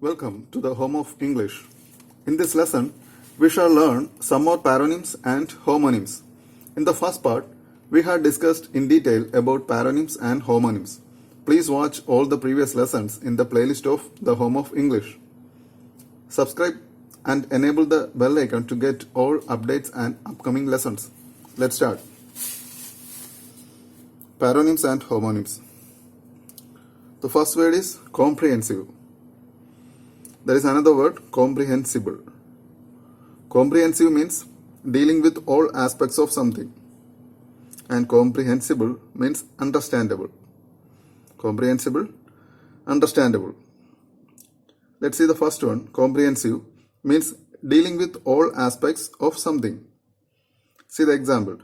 Welcome to the Home of English. In this lesson, we shall learn some more paronyms and homonyms. In the first part, we had discussed in detail about paronyms and homonyms. Please watch all the previous lessons in the playlist of the Home of English. Subscribe and enable the bell icon to get all updates and upcoming lessons. Let's start. Paronyms and homonyms. The first word is comprehensive. There is another word, comprehensible. Comprehensive means dealing with all aspects of something. And comprehensible means understandable. Comprehensible, understandable. Let's see the first one. Comprehensive means dealing with all aspects of something. See the example.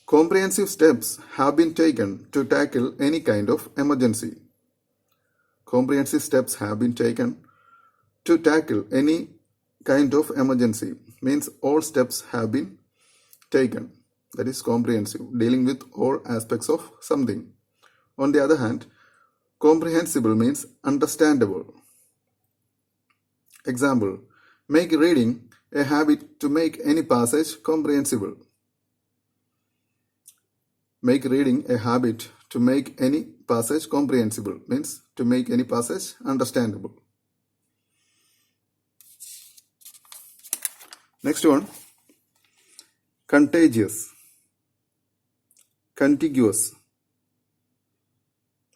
Comprehensive steps have been taken to tackle any kind of emergency. Comprehensive steps have been taken to tackle any kind of emergency means all steps have been taken. That is comprehensive, dealing with all aspects of something. On the other hand, comprehensible means understandable. Example, make reading a habit to make any passage comprehensible. Make reading a habit to make any passage comprehensible means to make any passage understandable. Next one, contagious, contiguous.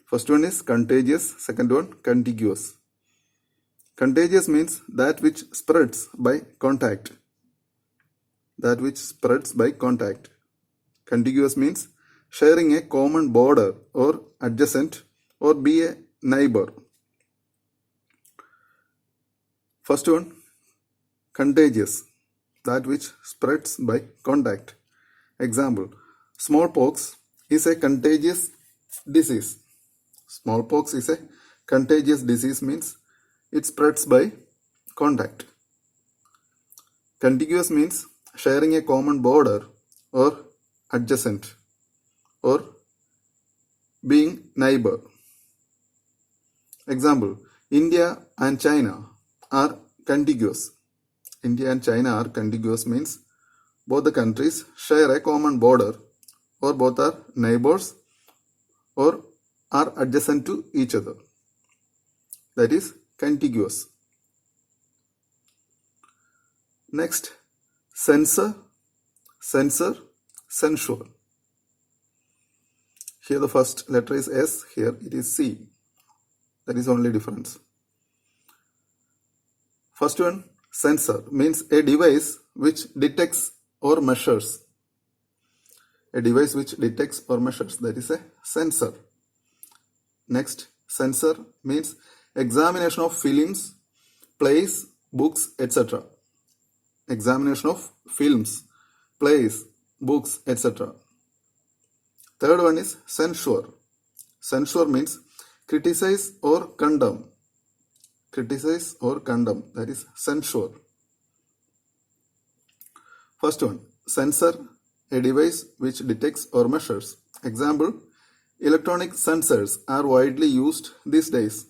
First one is contagious, second one contiguous. Contagious means that which spreads by contact. That which spreads by contact. Contiguous means sharing a common border or adjacent or be a neighbor. First one, contagious. That which spreads by contact. Example, smallpox is a contagious disease. Smallpox is a contagious disease means it spreads by contact. Contiguous means sharing a common border or adjacent or being neighbor. Example, India and China are contiguous. India and China are contiguous means both the countries share a common border or both are neighbors or are adjacent to each other. That is contiguous. Next, censor, censor, censure. Here the first letter is S, here it is C. That is only difference. First one, sensor means a device which detects or measures. A device which detects or measures, that is a sensor. Next, censor means examination of films, plays, books, etc. Examination of films, plays, books, etc. Third one is censure. Censure means criticize or condemn. Criticize or condemn, that is censure. First one, censor, a device which detects or measures. Example, electronic sensors are widely used these days.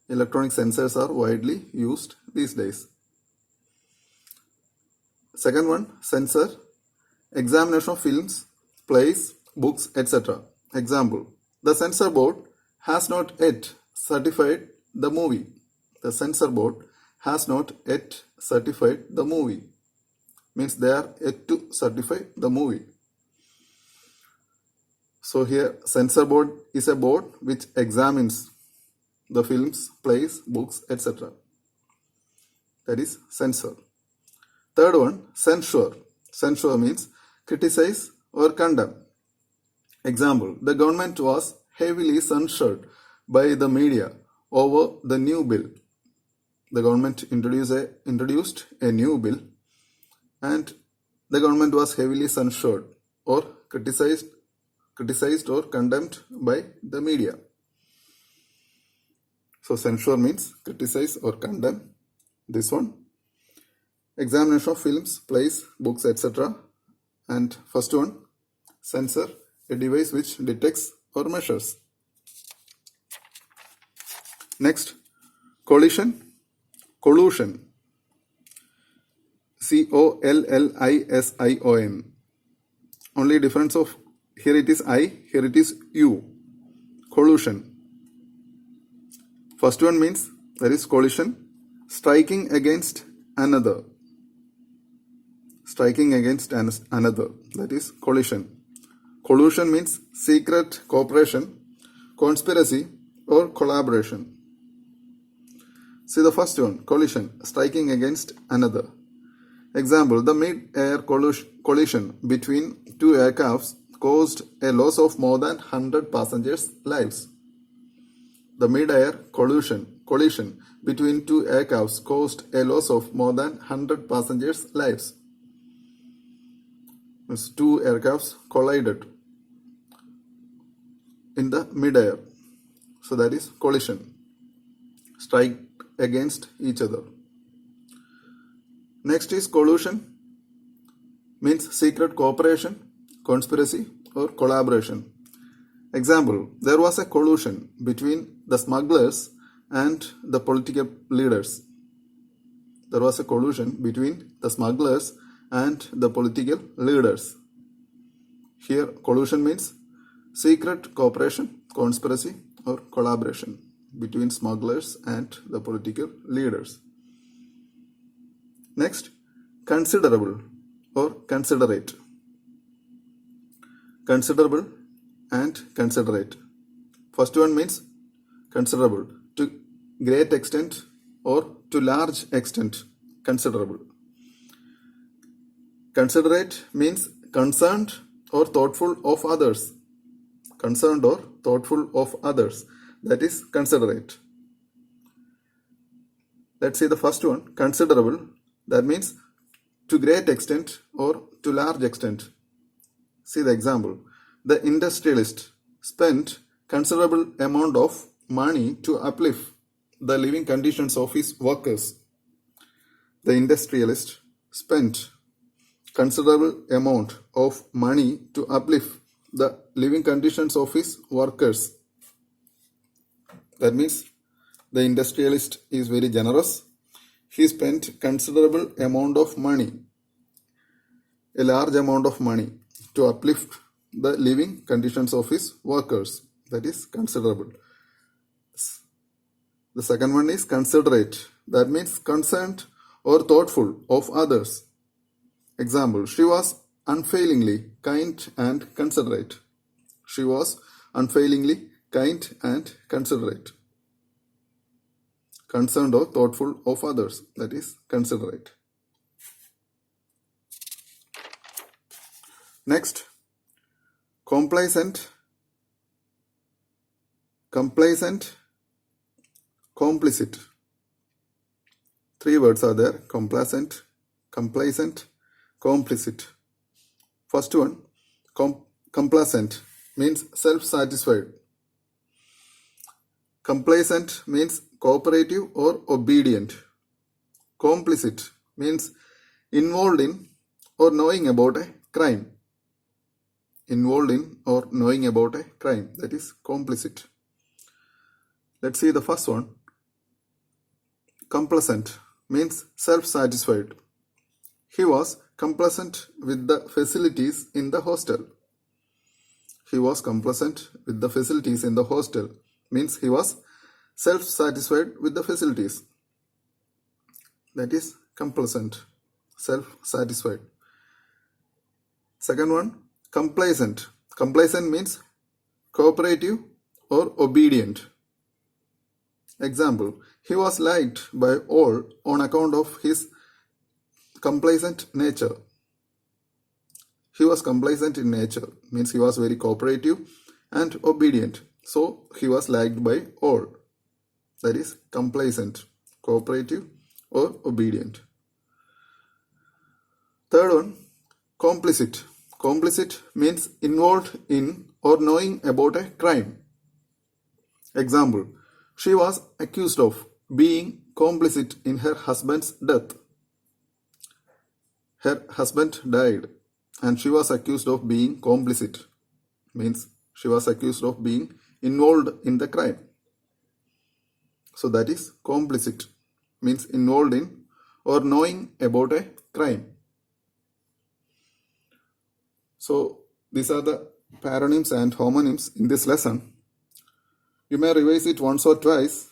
Electronic sensors are widely used these days. Second one, censor, examination of films, plays, books, etc. Example, the censor board has not yet certified the movie. The censor board has not yet certified the movie. Means they are yet to certify the movie. So here censor board is a board which examines the films, plays, books, etc. That is censor. Third one, censure. Censure means criticize or condemn. Example, the government was heavily censured by the media over the new bill. The government introduced a new bill and the government was heavily censured or criticized or condemned by the media. So censure means criticize or condemn. This one, examination of films, plays, books, etc. And first one, censor, a device which detects or measures. Next, collision, collusion, COLLISION. Only difference of here it is I, here it is U. Collusion. First one means there is collision, striking against another. Striking against another, that is collision. Collusion means secret cooperation, conspiracy or collaboration. See the first one, collision, striking against another. Example, the mid-air collision between two aircrafts caused a loss of more than 100 passengers' lives. The mid-air collision between two aircrafts caused a loss of more than 100 passengers' lives. Means two aircrafts collided in the mid-air. So that is collision. Strike against each other. Next is collusion. Means secret cooperation, conspiracy or collaboration. Example, there was a collusion between the smugglers and the political leaders. There was a collusion between the smugglers and the political leaders. Here collusion means secret cooperation, conspiracy or collaboration between smugglers and the political leaders. Next, considerable or considerate. Considerable and considerate. First one means considerable, to great extent or to large extent, considerable. Considerate means concerned or thoughtful of others. Concerned or thoughtful of others, that is considerate. Let's see the first one, considerable, that means to great extent or to large extent. See the example. The industrialist spent considerable amount of money to uplift the living conditions of his workers. The industrialist spent considerable amount of money to uplift the living conditions of his workers. That means the industrialist is very generous. He spent considerable amount of money, a large amount of money, to uplift the living conditions of his workers. That is considerable. The second one is considerate. That means concerned or thoughtful of others. Example, she was unfailingly kind and considerate. She was unfailingly kind and considerate. Concerned or thoughtful of others, that is considerate. Next, complacent, complicit. Three words are there, complacent, complicit. First one, complacent means self-satisfied. Complacent means cooperative or obedient. Complicit means involved in or knowing about a crime. Involved in or knowing about a crime, that is complicit. Let's see the first one. Complacent means self-satisfied. He was complacent with the facilities in the hostel. He was complacent with the facilities in the hostel means he was self-satisfied with the facilities. That is complacent, self-satisfied. Second one, complacent. Complacent means cooperative or obedient. Example, he was liked by all on account of his complacent nature. He was complacent in nature means he was very cooperative and obedient. So he was liked by all. That is complacent, cooperative or obedient. Third one, complicit. Complicit means involved in or knowing about a crime. Example, she was accused of being complicit in her husband's death. Her husband died and she was accused of being complicit. Means she was accused of being involved in the crime. So that is complicit, means involved in or knowing about a crime. So these are the paronyms and homonyms in this lesson. You may revise it once or twice.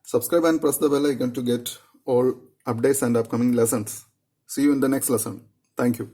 Subscribe and press the bell icon to get all updates and upcoming lessons. See you in the next lesson. Thank you.